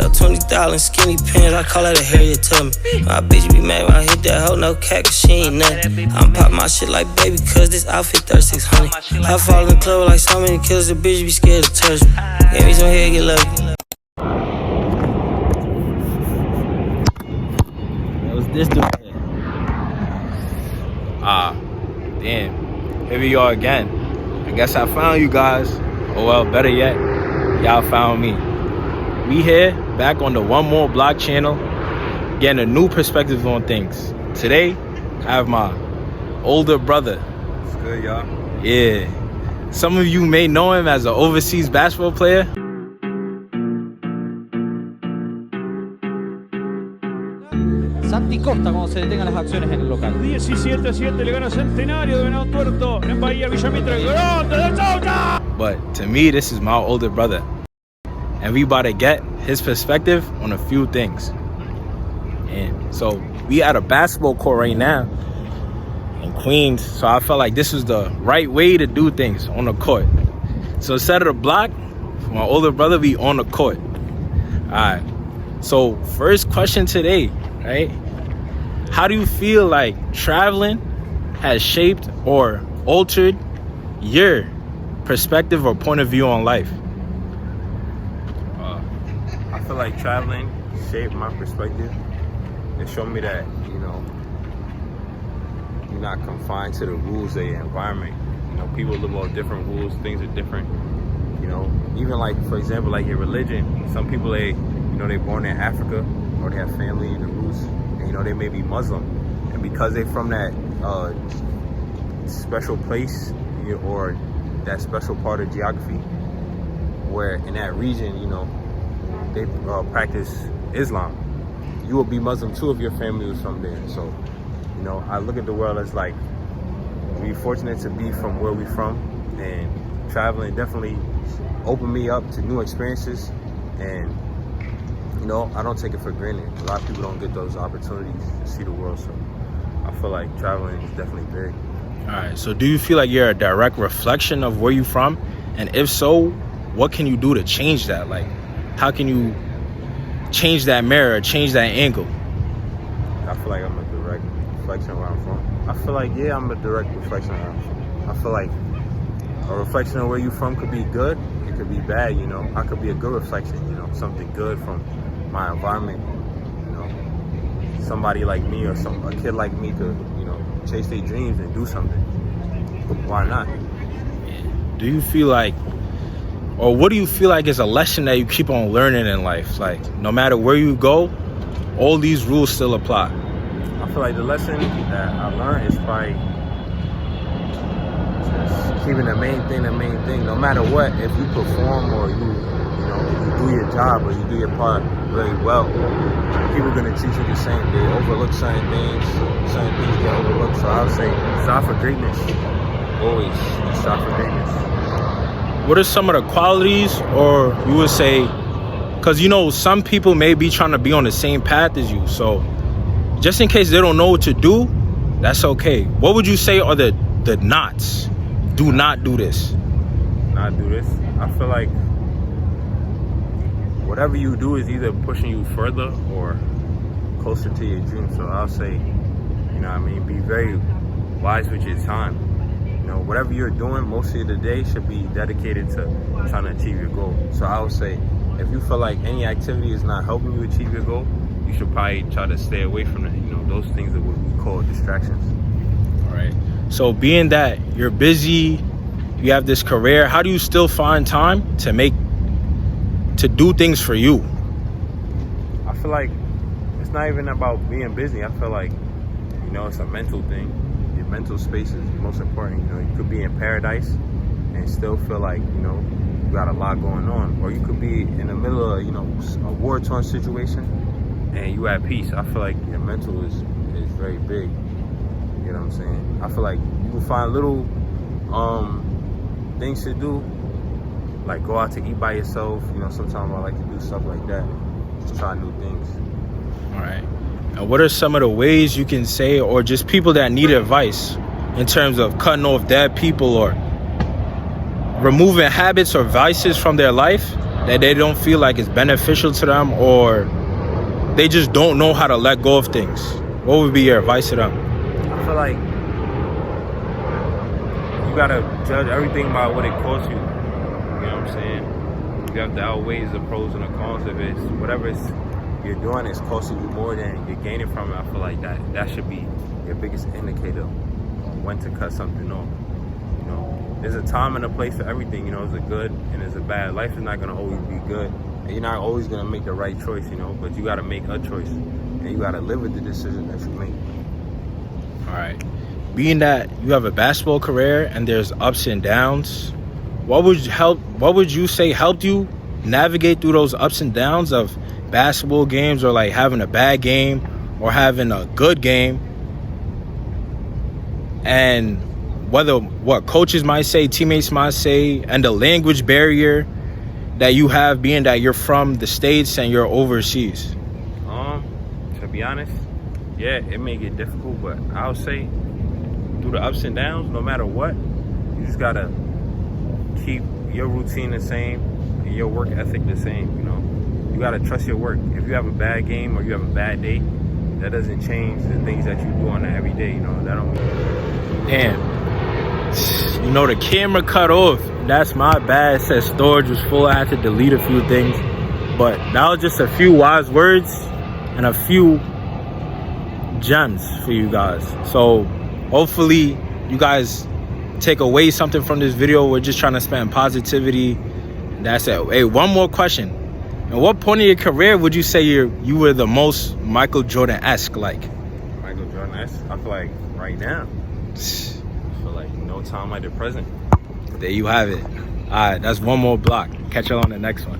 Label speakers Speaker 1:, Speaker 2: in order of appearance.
Speaker 1: Sell 20,000 skinny pants, I call that a Harriet Tubman. My bitch be mad when I hit that hoe, no cat, cause she ain't nothing. I'm pop my shit like baby, cause this outfit 3600. I fall in the club like so many killers, the bitch be scared to touch me. Give me some head, get lucky.
Speaker 2: What's this dude? Damn. Here we are again. I guess I found you guys. Or well, better yet, y'all found me. We here, back on the One More Block channel, getting a new perspective on things. Today, I have my older brother.
Speaker 3: What's good, y'all?
Speaker 2: Yeah. Some of you may know him as an overseas basketball player.
Speaker 4: Santi Costa cuando se detengan las acciones en el local.
Speaker 5: 17-7 le gana Centenario de Venado Tuerto en Bahía Villamitra. ¡Gol de Desouza!
Speaker 2: But to me, this is my older brother. And we about to get his perspective on a few things. And so we at a basketball court right now in Queens. So I felt like this was the right way to do things on the court. So instead of the block, for my older brother, we on the court. All right. So first question today, right? How do you feel like traveling has shaped or altered your perspective or point of view on life?
Speaker 3: I feel like traveling shaped my perspective. It showed me that, you know, you're not confined to the rules of your environment. You know, people live on different rules, things are different. You know, even like, for example, like your religion. Some people, they're born in Africa or they have family in the roots. You know, they may be Muslim, and because they're from that special place or that special part of geography where in that region, you know, they practice Islam, you will be Muslim too if your family was from there. So, you know, I look at the world as like, we're fortunate to be from where we're from, and traveling definitely opened me up to new experiences. And you know, I don't take it for granted. A lot of people don't get those opportunities to see the world, so I feel like traveling is definitely big.
Speaker 2: All right, so do you feel like you're a direct reflection of where you're from? And if so, what can you do to change that? Like, how can you change that mirror, change that angle?
Speaker 3: I feel like I'm a direct reflection of where I'm from. I feel like, yeah, I'm a direct reflection of where I'm from. I feel like a reflection of where you're from could be good, it could be bad, you know. I could be a good reflection, you know, something good from my environment. You know, somebody like me or a kid like me could, you know, chase their dreams and do something. Why not?
Speaker 2: Do you feel like, or what do you feel like is a lesson that you keep on learning in life? Like, no matter where you go, all these rules still apply.
Speaker 3: I feel like the lesson that I learned is probably just keeping the main thing. No matter what, if you perform or you do your job or you do your part very well, people are going to treat you the same. They overlook certain things get overlooked. So I would say strive for greatness. Always strive for greatness.
Speaker 2: What are some of the qualities, or you would say, because you know some people may be trying to be on the same path as you, so just in case they don't know what to do, that's okay. What would you say are the nots? Do not do this.
Speaker 3: Not do this. I feel like whatever you do is either pushing you further or closer to your dream. So I'll say, you know what I mean, be very wise with your time. You know, whatever you're doing, most of the day should be dedicated to trying to achieve your goal. So I would say, if you feel like any activity is not helping you achieve your goal, you should probably try to stay away from it. You know, those things that we call distractions.
Speaker 2: All right. So being that you're busy, you have this career, how do you still find time to do things for you?
Speaker 3: I feel like it's not even about being busy. I feel like, you know, it's a mental thing. Your mental space is most important. You know, you could be in paradise and still feel like, you know, you got a lot going on. Or you could be in the middle of, you know, a war-torn situation and you at peace. I feel like your mental is very big. You know what I'm saying? I feel like you can find little things to do, like go out to eat by yourself. You know, sometimes I like to do stuff like that. Just try new things.
Speaker 2: All right. And what are some of the ways you can say, or just people that need advice in terms of cutting off dead people or removing habits or vices from their life that they don't feel like it's beneficial to them, or they just don't know how to let go of things? What would be your advice to them?
Speaker 3: I feel like you gotta judge everything by what it costs you. You know what I'm saying? You have to outweigh the pros and the cons of it. Whatever you're doing is costing you more than you're gaining from it. I feel like that should be your biggest indicator on when to cut something off. You know, there's a time and a place for everything. You know, there's a good and there's a bad. Life is not gonna always be good, and you're not always gonna make the right choice. You know, but you gotta make a choice, and you gotta live with the decision that you make.
Speaker 2: All right. Being that you have a basketball career and there's ups and downs, what would you say helped you navigate through those ups and downs of basketball games, or like having a bad game or having a good game? And whether what coaches might say, teammates might say, and the language barrier that you have, being that you're from the States and you're overseas.
Speaker 3: To be honest, yeah, it may get difficult, but I'll say through the ups and downs, no matter what, you just gotta keep your routine the same and your work ethic the same. You know, you gotta trust your work. If you have a bad game or you have a bad day, that doesn't change the things that you do on that every day. You know, that don't.
Speaker 2: Damn. You know, the camera cut off. That's my bad. It said storage was full. I had to delete a few things, but that was just a few wise words and a few gems for you guys. So hopefully you guys take away something from this video. We're just trying to spread positivity. That's it. Hey, one more question. At what point in your career would you say you were the most Michael Jordan-esque like?
Speaker 3: Michael Jordan-esque? I feel like right now. I feel like no time like the present.
Speaker 2: There you have it. All right, that's one more block. Catch y'all on the next one.